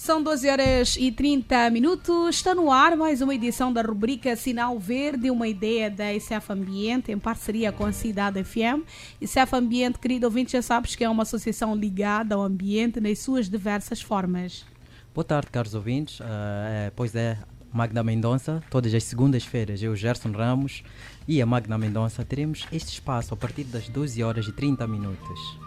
São 12 horas e 30 minutos. Está no ar mais uma edição da rubrica Sinal Verde, uma ideia da ICF Ambiente em parceria com a Cidade FM. ICF Ambiente, querido ouvinte, já sabes que é uma associação ligada ao ambiente nas suas diversas formas. Boa tarde, caros ouvintes. Pois é, Magda Mendonça, todas as segundas-feiras, eu, Gerson Ramos e a Magda Mendonça teremos este espaço a partir das 12 horas e 30 minutos.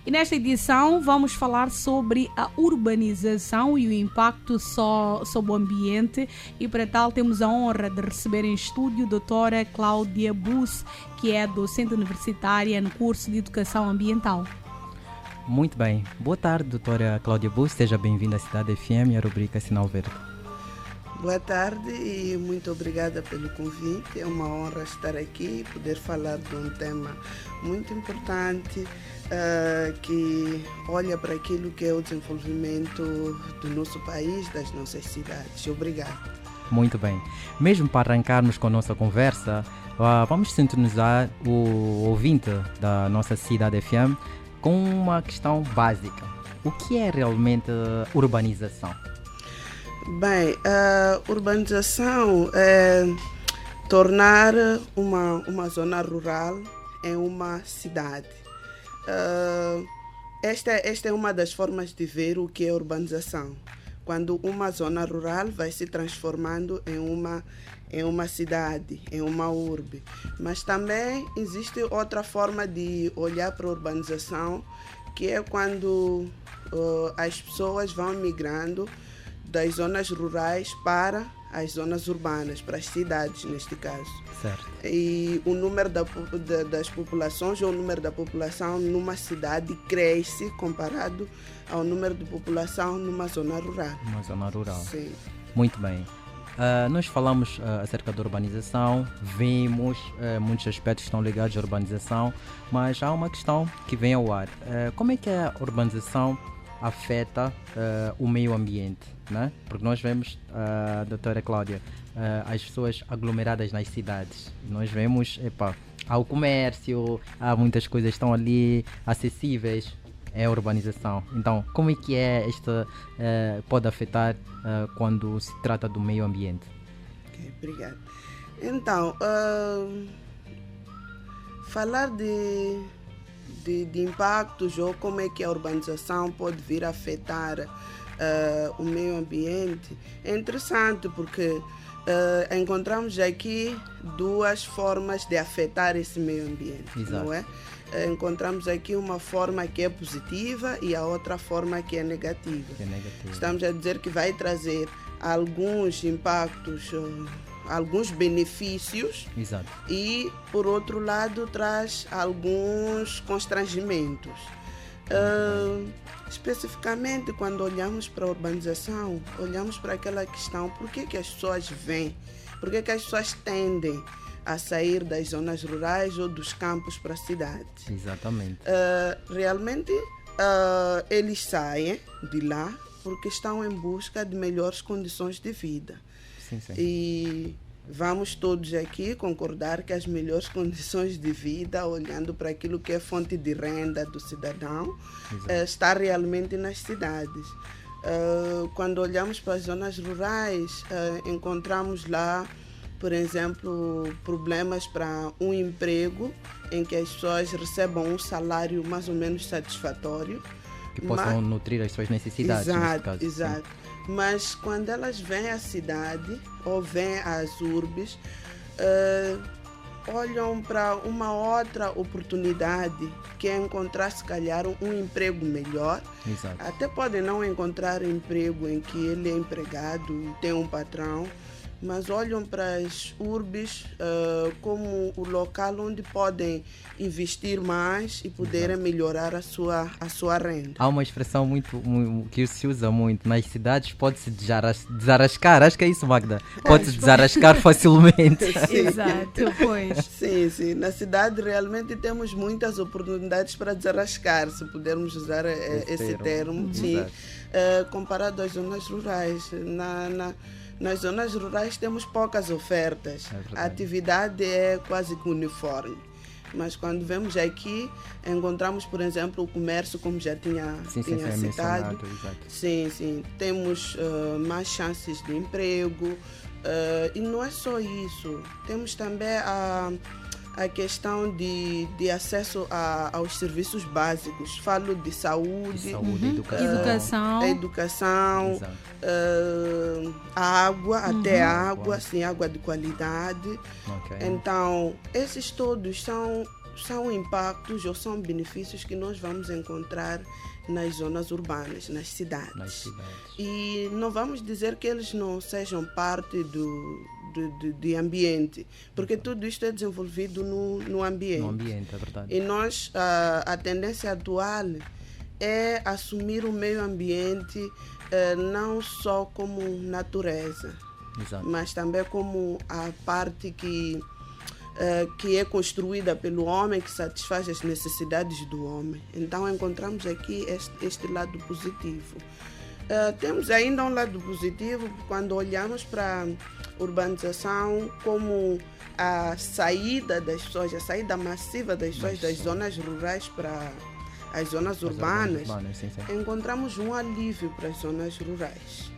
E nesta edição vamos falar sobre a urbanização e o impacto sobre o ambiente, e para tal temos a honra de receber em estúdio a doutora Cláudia Bus, que é docente universitária no curso de Educação Ambiental. Muito bem. Boa tarde, doutora Cláudia Bus, seja bem-vinda à Cidade FM e à rubrica Sinal Verde. Boa tarde e muito obrigada pelo convite. É uma honra estar aqui e poder falar de um tema muito importante que olha para aquilo que é o desenvolvimento do nosso país, das nossas cidades. Obrigada. Muito bem. Mesmo para arrancarmos com a nossa conversa, vamos sintonizar o ouvinte da nossa Cidade FM com uma questão básica. O que é realmente urbanização? Bem, a urbanização é tornar uma zona rural em uma cidade. Esta é uma das formas de ver o que é urbanização. Quando uma zona rural vai se transformando em uma cidade, em uma urbe. Mas também existe outra forma de olhar para a urbanização, que é quando as pessoas vão migrando das zonas rurais para as zonas urbanas, para as cidades neste caso. Certo. E o número das populações, ou o número da população numa cidade cresce comparado ao número de população numa zona rural. Uma zona rural. Sim. Muito bem. Nós falamos acerca da urbanização, vimos muitos aspectos que estão ligados à urbanização, mas há uma questão que vem ao ar. Como é que a urbanização afeta o meio ambiente, né? Porque nós vemos, doutora Cláudia, as pessoas aglomeradas nas cidades. Nós vemos, há o comércio, há muitas coisas que estão ali acessíveis. É a urbanização. Então, como é que esta pode afetar quando se trata do meio ambiente? Ok, obrigada. Então, falar de impactos ou como é que a urbanização pode vir a afetar o meio ambiente é interessante, porque encontramos aqui duas formas de afetar esse meio ambiente. Exato. Não é? Encontramos aqui uma forma que é positiva e a outra forma que é negativa. Estamos a dizer que vai trazer alguns impactos, alguns benefícios. Exato. E, por outro lado, traz alguns constrangimentos. Especificamente, quando olhamos para a urbanização, olhamos para aquela questão: por que as pessoas vêm? Por que as pessoas tendem a sair das zonas rurais ou dos campos para a cidade? Exatamente. Realmente, eles saem de lá porque estão em busca de melhores condições de vida. Sim, sim. E vamos todos aqui concordar que as melhores condições de vida, olhando para aquilo que é fonte de renda do cidadão, está realmente nas cidades. Quando olhamos para as zonas rurais, encontramos lá, por exemplo, problemas para um emprego em que as pessoas recebam um salário mais ou menos satisfatório. Que possam nutrir as suas necessidades, neste caso. Exato. Sim. Mas quando elas vêm à cidade ou vêm às urbes, olham para uma outra oportunidade, que é encontrar, se calhar, um emprego melhor. Exato. Até podem não encontrar emprego em que ele é empregado e tem um patrão, mas olham para as urbes como o local onde podem investir mais e poderem melhorar a sua renda. Há uma expressão muito que se usa muito nas cidades: pode-se desarrascar. Acho que é isso, Magda. Pode-se desarrascar facilmente. Exato, pois. Sim. Na cidade realmente temos muitas oportunidades para desarrascar, se pudermos usar esse termo. Sim. Comparado às zonas rurais. Nas zonas rurais temos poucas ofertas. A atividade é quase que uniforme. Mas quando vemos aqui, encontramos, por exemplo, o comércio, como já tinha citado. Sim. Temos mais chances de emprego. E não é só isso. Temos também a questão de acesso aos serviços básicos. Falo de saúde, educação, a água, até a água, sim, água de qualidade. Então, esses todos são impactos ou são benefícios que nós vamos encontrar nas zonas urbanas, nas cidades. E não vamos dizer que eles não sejam parte do ambiente, porque tudo isto é desenvolvido no ambiente. No ambiente, é verdade. E nós, a tendência atual é assumir o meio ambiente não só como natureza, mas também como a parte que é construída pelo homem, que satisfaz as necessidades do homem. Então encontramos aqui este lado positivo. Temos ainda um lado positivo quando olhamos para a urbanização como a saída das pessoas, a saída massiva das pessoas das zonas rurais para as zonas urbanas. Sim. Encontramos um alívio para as zonas rurais.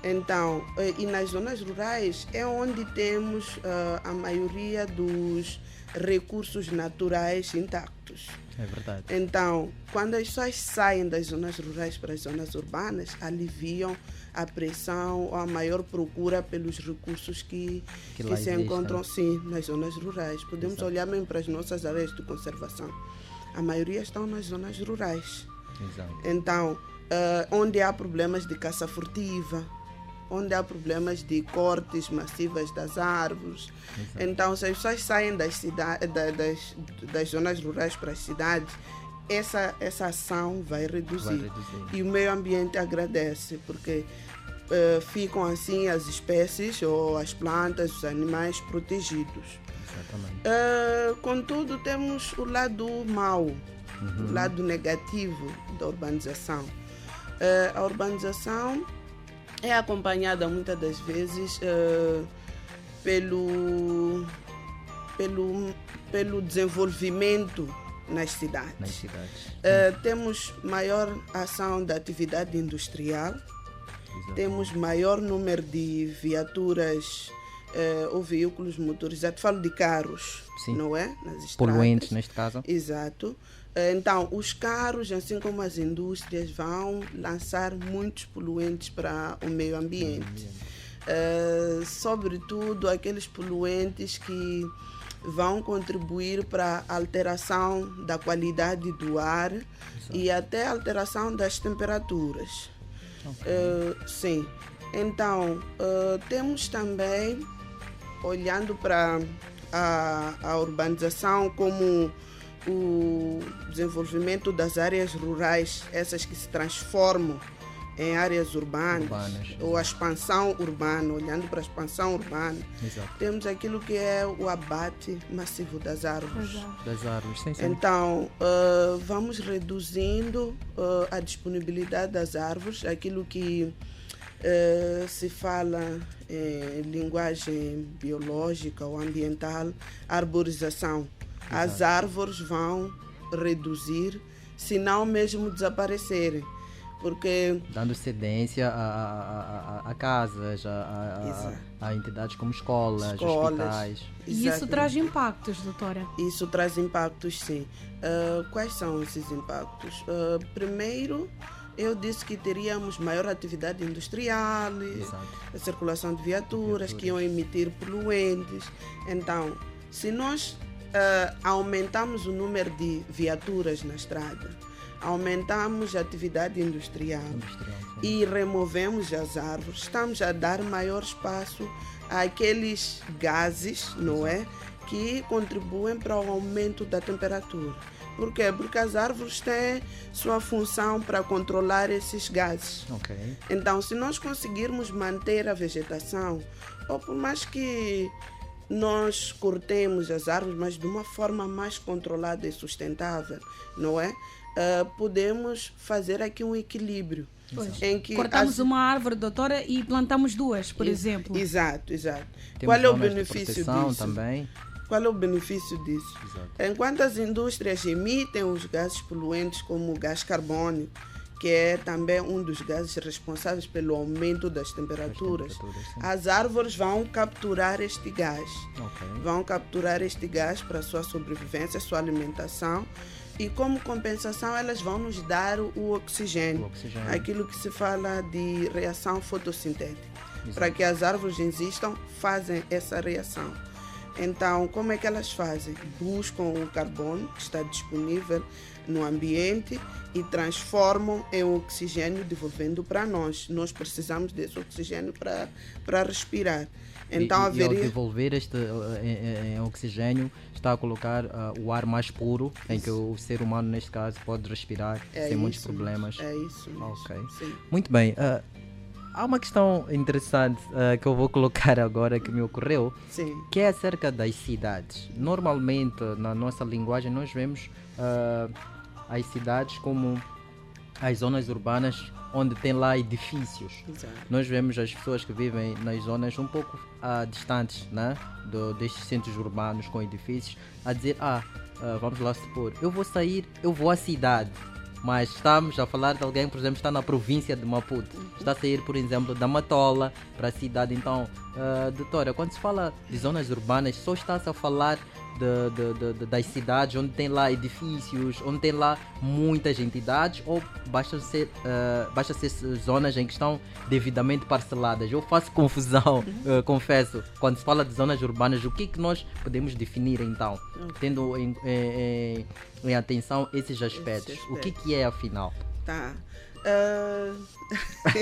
Então, e nas zonas rurais é onde temos a maioria dos recursos naturais intactos. É verdade. Então, quando as pessoas saem das zonas rurais para as zonas urbanas, aliviam a pressão ou a maior procura pelos recursos que se encontram, sim, nas zonas rurais. Podemos olhar mesmo para as nossas áreas de conservação. A maioria estão nas zonas rurais. Então, onde há problemas de caça furtiva, onde há problemas de cortes massivas das árvores. Então, se as pessoas saem das zonas rurais para as cidades, essa ação vai reduzir. E o meio ambiente agradece, porque ficam assim as espécies ou as plantas, os animais protegidos. Contudo, temos o lado mau, o lado negativo da urbanização. A urbanização é acompanhada muitas das vezes pelo desenvolvimento nas cidades. Temos maior ação da atividade industrial, temos maior número de viaturas ou veículos motorizados, falo de carros, não é? Nas estradas. Poluentes, neste caso. Exato. Então, os carros, assim como as indústrias, vão lançar muitos poluentes para o meio ambiente. Sobretudo aqueles poluentes que vão contribuir para a alteração da qualidade do ar e até a alteração das temperaturas. Sim. Então, temos também, olhando para a urbanização como o desenvolvimento das áreas rurais, essas que se transformam em áreas urbanas ou a expansão urbana, olhando para a expansão urbana, temos aquilo que é o abate massivo das árvores. Sim. Então, vamos reduzindo a disponibilidade das árvores, aquilo que se fala em linguagem biológica ou ambiental, arborização. As árvores vão reduzir, se não mesmo desaparecerem. Porque dando cedência a casas, a entidades como escolas, hospitais. E isso traz impactos, doutora? Isso traz impactos, sim. Quais são esses impactos? Primeiro, eu disse que teríamos maior atividade industrial, a circulação de viaturas que iam emitir poluentes. Então, se nós aumentamos o número de viaturas na estrada, aumentamos a atividade industrial e removemos as árvores, estamos a dar maior espaço àqueles gases, não é? Que contribuem para o aumento da temperatura. Por quê? Porque as árvores têm sua função para controlar esses gases. Então, se nós conseguirmos manter a vegetação, ou por mais que nós cortemos as árvores, mas de uma forma mais controlada e sustentável, não é? Podemos fazer aqui um equilíbrio. Em que cortamos uma árvore, doutora, e plantamos duas, por exemplo. Exato. Temos qual é o benefício disso? Também. Qual é o benefício disso? Exato. Enquanto as indústrias emitem os gases poluentes como o gás carbônico, que é também um dos gases responsáveis pelo aumento das temperaturas, sim. as árvores vão capturar este gás. Ok. Vão capturar este gás para a sua sobrevivência, sua alimentação, e como compensação elas vão nos dar o oxigênio. Aquilo que se fala de reação fotossintética. Exato. Para que as árvores existam, fazem essa reação. Então, como é que elas fazem? Buscam o carbono que está disponível no ambiente e transformam em oxigênio, devolvendo para nós. Nós precisamos desse oxigênio para respirar. Então, e ao devolver este em oxigênio, está a colocar o ar mais puro, isso. Em que o ser humano, neste caso, pode respirar sem muitos problemas. É isso mesmo. Ok. Sim. Muito bem. Há uma questão interessante que eu vou colocar agora que me ocorreu, sim. Que é acerca das cidades. Normalmente, na nossa linguagem, nós vemos as cidades como as zonas urbanas onde tem lá edifícios. Exato. Nós vemos as pessoas que vivem nas zonas um pouco distantes, né, destes centros urbanos com edifícios, a dizer, vamos lá supor, eu vou sair, eu vou à cidade. Mas estamos a falar de alguém, por exemplo, está na província de Maputo, está a sair, por exemplo, da Matola para a cidade. Então, doutora, quando se fala de zonas urbanas, só está-se a falar das cidades onde tem lá edifícios, onde tem lá muitas entidades, ou basta ser zonas em que estão devidamente parceladas? Eu faço confusão, confesso, quando se fala de zonas urbanas, o que nós podemos definir então, tendo em atenção esses aspectos? O que é afinal? Tá.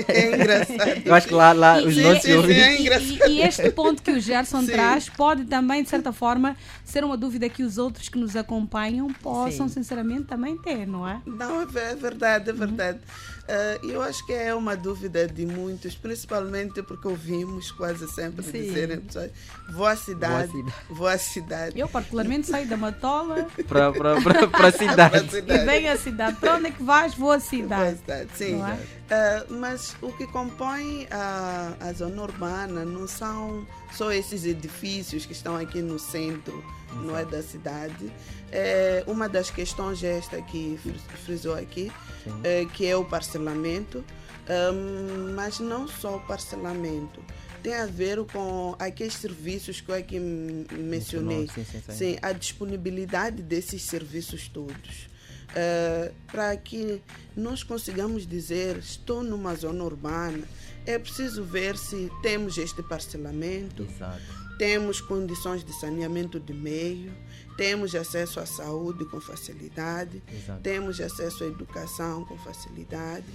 É engraçado. Eu acho que lá os nossos ouvintes... E este ponto que o Gerson traz pode também, de certa forma, ser uma dúvida que os outros que nos acompanham possam, sinceramente, também ter, não é? Não, é verdade, é verdade. Eu acho que é uma dúvida de muitos, principalmente porque ouvimos quase sempre dizerem, vou à cidade. Eu, particularmente, saio da Matola para a cidade. E venho à cidade. Para onde é que vais? Vou à cidade. Sim. Mas o que compõe a zona urbana não são só esses edifícios que estão aqui no centro, não é, da cidade. Uma das questões é esta que frisou aqui, que é o parcelamento, mas não só o parcelamento. Tem a ver com aqueles serviços que eu aqui mencionei. Sim, a disponibilidade desses serviços todos. Para que nós consigamos dizer estou numa zona urbana, é preciso ver se temos este parcelamento. Exato. Temos condições de saneamento de meio, temos acesso à saúde com facilidade. Exato. Temos acesso à educação com facilidade,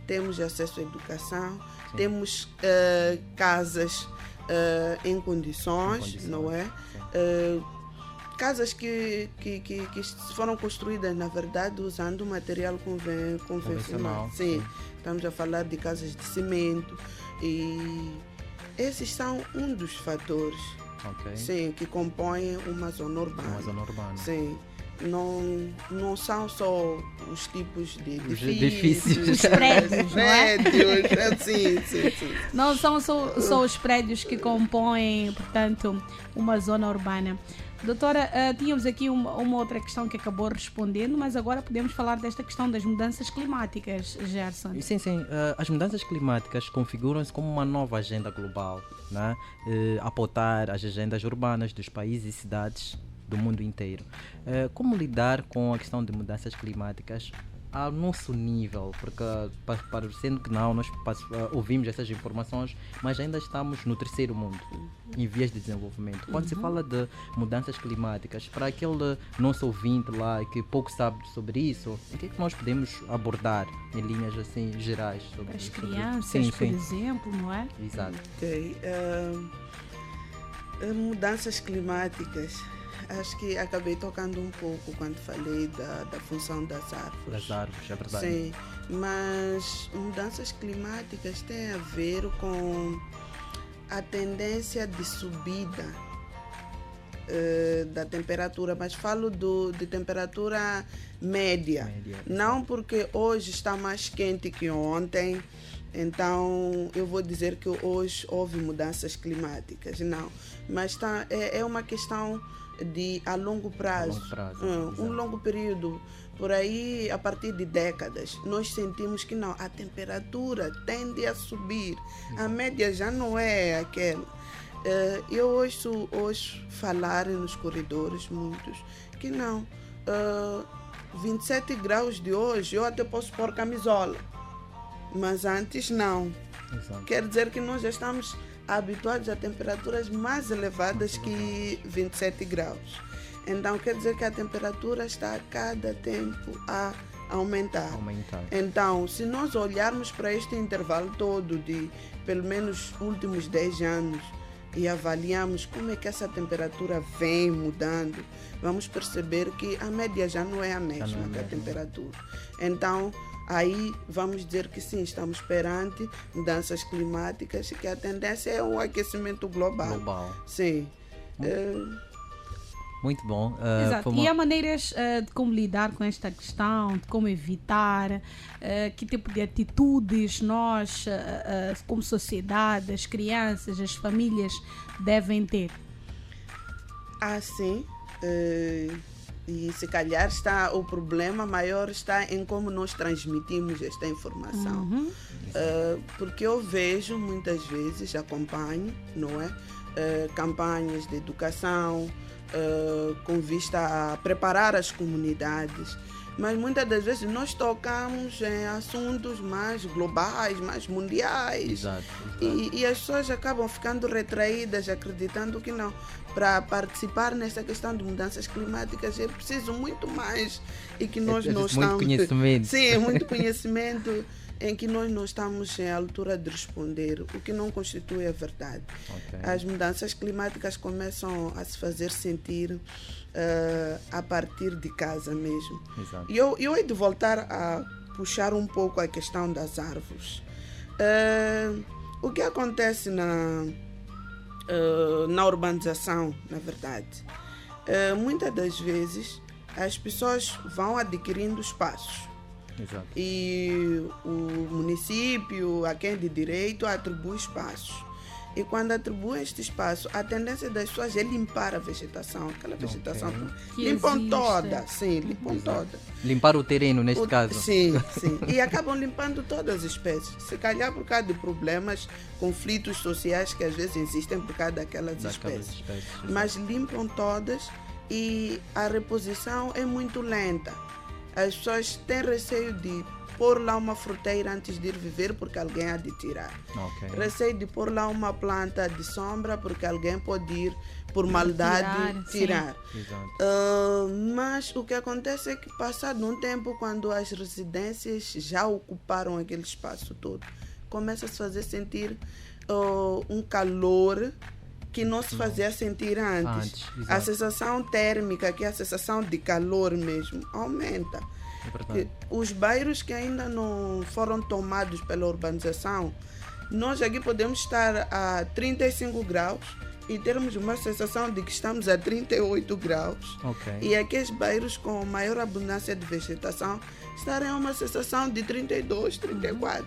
temos acesso à educação, temos casas em condições, não é? Casas que foram construídas, na verdade, usando material convencional. Sim, estamos a falar de casas de cimento. E esses são um dos fatores que compõem uma zona urbana. Sim. Não são só os tipos de edifícios, os prédios, não é? Sim. Não são só os prédios que compõem, portanto, uma zona urbana. Doutora, tínhamos aqui uma outra questão que acabou respondendo, mas agora podemos falar desta questão das mudanças climáticas, Gerson. Sim. As mudanças climáticas configuram-se como uma nova agenda global, né? A pautar as agendas urbanas dos países e cidades do mundo inteiro. Como lidar com a questão de mudanças climáticas ao nosso nível? Porque, parecendo que não, nós ouvimos essas informações, mas ainda estamos no terceiro mundo, em vias de desenvolvimento. Quando se fala de mudanças climáticas, para aquele nosso ouvinte lá que pouco sabe sobre isso, o que é que nós podemos abordar em linhas assim gerais? Sobre as crianças, por exemplo, não é? Exato. Mudanças climáticas. Acho que acabei tocando um pouco quando falei da função das árvores. Das árvores, é verdade. Sim, mas mudanças climáticas têm a ver com a tendência de subida da temperatura, mas falo de temperatura média. Não porque hoje está mais quente que ontem, então eu vou dizer que hoje houve mudanças climáticas. Não, mas é uma questão a longo prazo, um longo período, por aí a partir de décadas, nós sentimos que não, a temperatura tende a subir, a média já não é aquela. Eu ouço falarem nos corredores muitos que não, 27 graus de hoje eu até posso pôr camisola, mas antes não. Exato. Quer dizer que nós já estamos habituados a temperaturas mais elevadas que 27 graus. Então quer dizer que a temperatura está a cada tempo a aumentar. Então, se nós olharmos para este intervalo todo de pelo menos últimos 10 anos e avaliarmos como é que essa temperatura vem mudando, vamos perceber que a média já não é a mesma da temperatura. Então, aí vamos dizer que sim, estamos perante mudanças climáticas e que a tendência é o aquecimento global. Sim. Muito bom. Exato. E há maneiras de como lidar com esta questão, de como evitar, que tipo de atitudes nós, como sociedade, as crianças, as famílias devem ter? Sim. E se calhar o problema maior está em como nós transmitimos esta informação. Porque eu vejo muitas vezes, acompanho, não é? Campanhas de educação, com vista a preparar as comunidades, mas muitas das vezes nós tocamos em assuntos mais globais, mais mundiais. Exato. E as pessoas acabam ficando retraídas, acreditando que não, para participar nessa questão de mudanças climáticas é preciso muito mais e que nós não estamos... Muito conhecimento. Sim, muito conhecimento em que nós não estamos à altura de responder, o que não constitui a verdade. As mudanças climáticas começam a se fazer sentir a partir de casa mesmo. Exato. E eu hei de voltar a puxar um pouco a questão das árvores. O que acontece na urbanização, na verdade? Muitas das vezes as pessoas vão adquirindo espaços. Exato. E o município, a quem de direito, atribui espaços. E quando atribui este espaço, a tendência das pessoas é limpar a vegetação, aquela vegetação. Limpam toda, sim, limpam toda. Limpar o terreno, neste caso. Sim. E acabam limpando todas as espécies. Se calhar por causa de problemas, conflitos sociais que às vezes existem por causa daquelas espécies. Mas limpam todas e a reposição é muito lenta. As pessoas têm receio de pôr lá uma fruteira antes de ir viver porque alguém há de tirar. Receio de pôr lá uma planta de sombra porque alguém pode ir, por maldade, tirar. Mas o que acontece é que, passado um tempo, quando as residências já ocuparam aquele espaço todo, começa a se fazer sentir um calor que não se fazia sentir antes. A sensação térmica, que é a sensação de calor mesmo, aumenta. Os bairros que ainda não foram tomados pela urbanização, nós aqui podemos estar a 35 graus e termos uma sensação de que estamos a 38 graus. E aqueles bairros com maior abundância de vegetação estarem a uma sensação de 32, 34.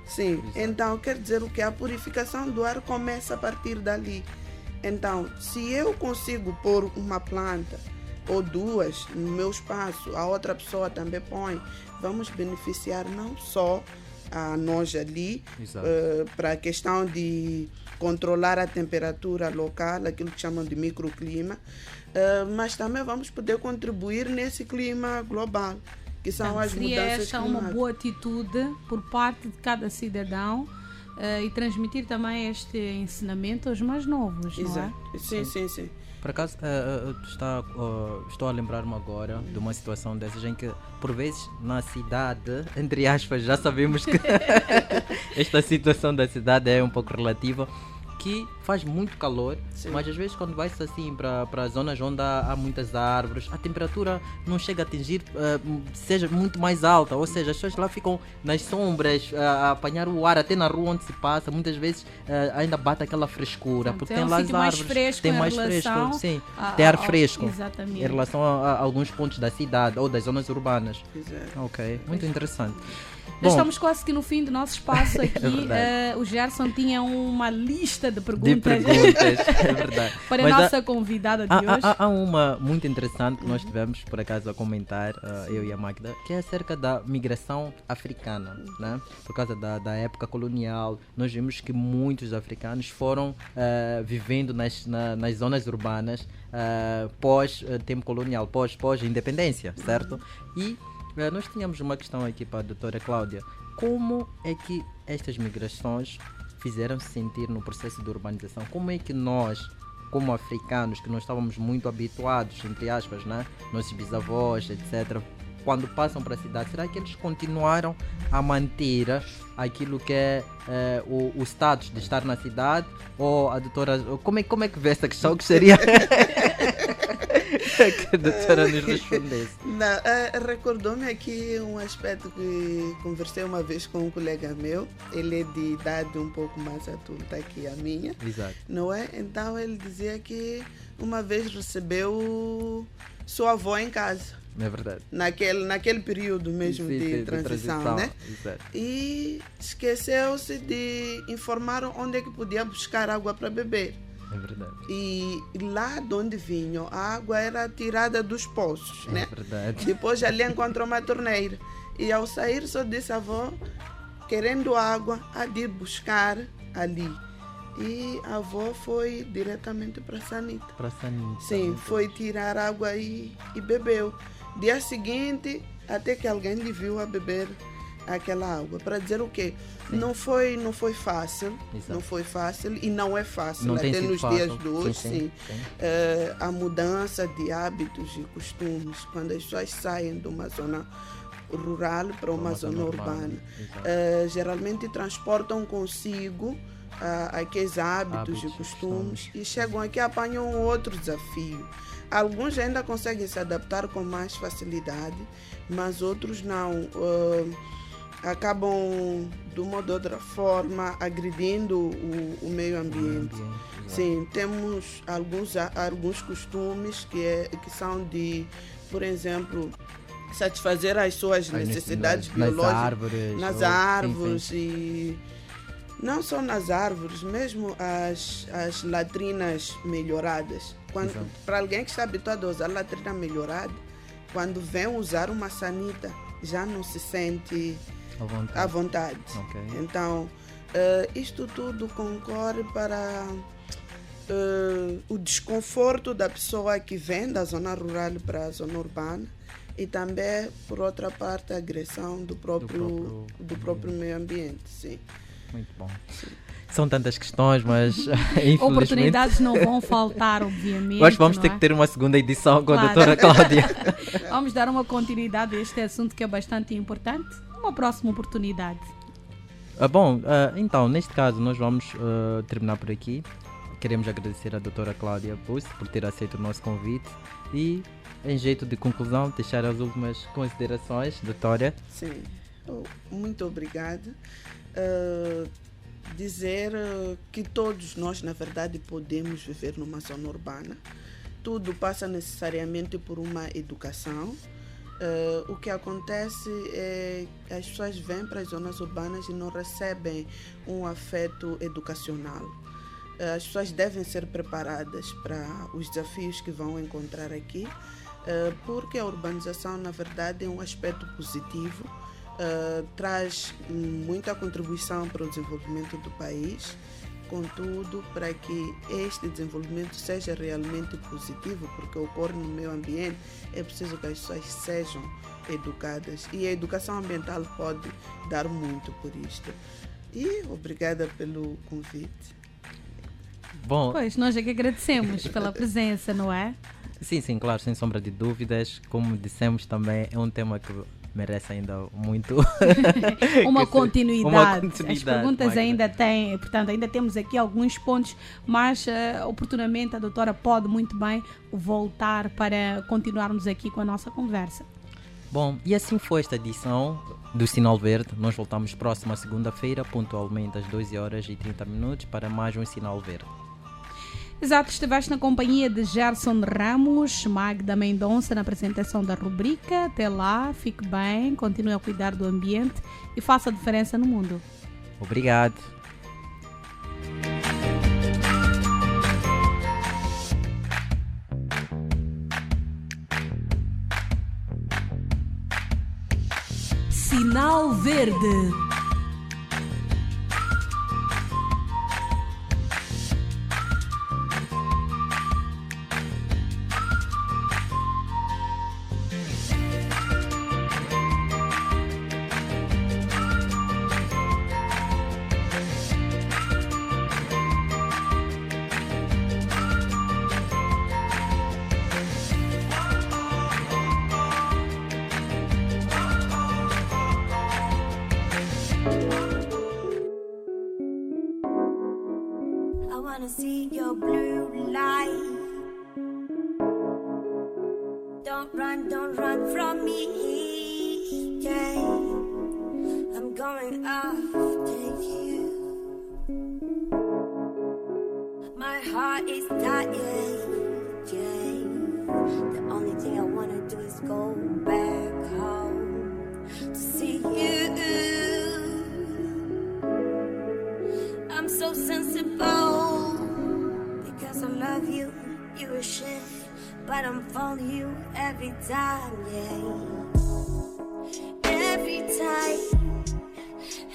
Sim. Então, quer dizer o que? A purificação do ar começa a partir dali. Então, se eu consigo pôr uma planta ou duas no meu espaço, a outra pessoa também põe, vamos beneficiar não só a nós ali, para a questão de controlar a temperatura local, aquilo que chamam de microclima, mas também vamos poder contribuir nesse clima global, que são as mudanças climáticas. Uma boa atitude por parte de cada cidadão e transmitir também este ensinamento aos mais novos, não é? Sim. Por acaso, estou a lembrar-me agora de uma situação dessas em que, por vezes, na cidade, entre aspas, já sabemos que esta situação da cidade é um pouco relativa, que faz muito calor, mas às vezes quando vai-se assim para zonas onde há muitas árvores, a temperatura não chega a atingir, seja muito mais alta, ou seja, as pessoas lá ficam nas sombras, a apanhar o ar até na rua onde se passa, muitas vezes ainda bate aquela frescura, porque tem lá as árvores, tem mais fresco, tem ar fresco, em relação a alguns pontos da cidade ou das zonas urbanas. Muito interessante. Nós estamos quase que no fim do nosso espaço aqui. O Gerson tinha uma lista de perguntas É verdade. Para a nossa convidada de hoje. Há uma muito interessante que nós tivemos, por acaso, a comentar, eu e a Magda, que é acerca da migração africana, né? Por causa da época colonial, nós vimos que muitos africanos foram vivendo nas zonas urbanas pós-tempo colonial, pós-independência, certo? E nós tínhamos uma questão aqui para a doutora Cláudia. Como é que estas migrações fizeram-se sentir no processo de urbanização? Como é que nós, como africanos, que nós estávamos muito habituados, entre aspas, né? Nossos bisavós, etc., quando passam para a cidade, será que eles continuaram a manter aquilo que é o status de estar na cidade? Ou a doutora, como é que vê essa questão? Que seria que a doutora nos respondesse. Recordou-me aqui um aspecto que conversei uma vez com um colega meu. Ele é de idade um pouco mais adulta que a minha. Exato. Não é? Então ele dizia que uma vez recebeu sua avó em casa. É verdade. Naquele período mesmo de transição, né? Exato. E esqueceu-se de informar onde é que podia buscar água para beber. É verdade. E lá de onde vinham, a água era tirada dos poços, né? É verdade. Depois ali encontrou uma torneira. E ao sair só disse a avó, querendo água, há de ir buscar ali. E a avó foi diretamente para a sanita. Para a sanita. Sim, foi tirar água e bebeu. Dia seguinte, até que alguém lhe viu a beber aquela água. Para dizer o quê? Não foi fácil. Exato. Não foi fácil e não é fácil. Não até nos fácil. Dias de hoje, sim. A mudança de hábitos e costumes, quando as pessoas saem de uma zona rural para uma zona urbana. Geralmente transportam consigo aqueles hábitos e costumes e chegam aqui e apanham outro desafio. Alguns ainda conseguem se adaptar com mais facilidade, mas outros não. Acabam, de uma ou de outra forma, agredindo o meio ambiente. Sim, temos alguns costumes que são de, por exemplo, satisfazer as suas necessidades biológicas nas árvores sim. E não só nas árvores, mesmo as latrinas melhoradas. Para alguém que está habituado a usar latrina melhorada, quando vem usar uma sanita, já não se sente à vontade. Okay. Então, isto tudo concorre para o desconforto da pessoa que vem da zona rural para a zona urbana e também, por outra parte, a agressão do próprio meio ambiente. Sim. Muito bom. São tantas questões, mas infelizmente... Oportunidades não vão faltar, obviamente. Mas vamos ter que ter uma segunda edição com a doutora Cláudia. Vamos dar uma continuidade a este assunto que é bastante importante. Uma próxima oportunidade. Então, neste caso, nós vamos terminar por aqui. Queremos agradecer à doutora Cláudia Pucci por ter aceito o nosso convite e, em jeito de conclusão, deixar as últimas considerações, doutora. Sim, muito obrigada. Dizer que todos nós, na verdade, podemos viver numa zona urbana. Tudo passa necessariamente por uma educação. O que acontece é que as pessoas vêm para as zonas urbanas e não recebem um afeto educacional. As pessoas devem ser preparadas para os desafios que vão encontrar aqui, porque a urbanização, na verdade, é um aspecto positivo. Traz muita contribuição para o desenvolvimento do país, contudo, para que este desenvolvimento seja realmente positivo, porque ocorre no meio ambiente, é preciso que as pessoas sejam educadas e a educação ambiental pode dar muito por isto. E obrigada pelo convite. Bom, pois, nós é que agradecemos pela presença, não é? Sim, claro, sem sombra de dúvidas. Como dissemos também, é um tema que merece ainda muito uma continuidade. As perguntas Magda. ainda têm, portanto, ainda temos aqui alguns pontos, mas oportunamente a doutora pode muito bem voltar para continuarmos aqui com a nossa conversa. Bom, e assim foi esta edição do Sinal Verde. Nós voltamos próxima segunda-feira, pontualmente às 12h30, para mais um Sinal Verde. Exato, estiveste na companhia de Gerson Ramos, Magda Mendonça na apresentação da rubrica. Até lá, fique bem, continue a cuidar do ambiente e faça a diferença no mundo. Obrigado. Sinal Verde. I wanna see your blue light. Don't run from me. Yeah, I'm going after you. My heart is tired. Yeah, the only thing I wanna do is go back home to see you. I'm so sensible because I love you. You a shit, but I'm falling you every time, yeah. Every time,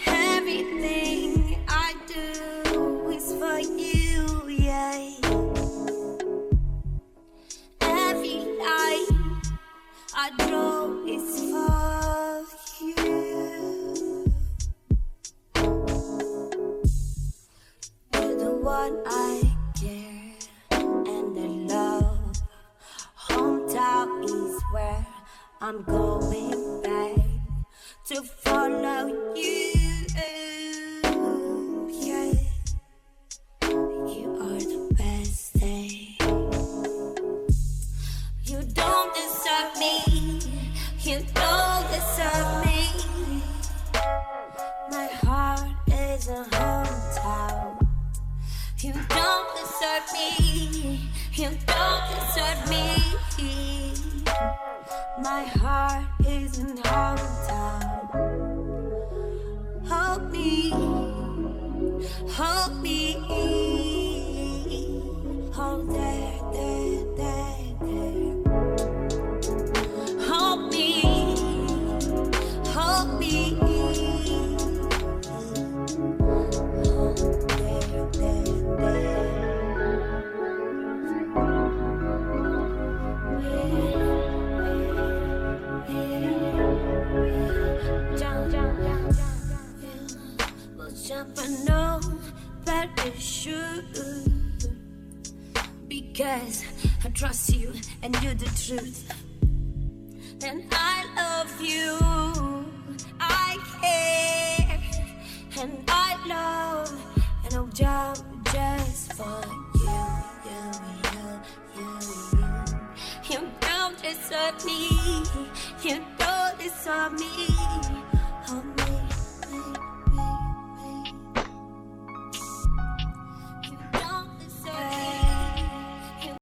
everything I do is for you, yeah. Every night I draw is for you. What I care and the love. Hometown is where I'm going back to follow you. Yeah, you are the best thing. You don't deserve me. You don't deserve me. My heart is a hometown. You don't deserve me. You don't deserve me. My heart is in hometown. Hold me. Hold me. Hold there, there, there, there. Hold me. Hold me. Jump, I know that it should, because I trust you and you're the truth. And I love you, I care, and I love, and I'll jump just for you, you don't deserve me, you don't deserve me.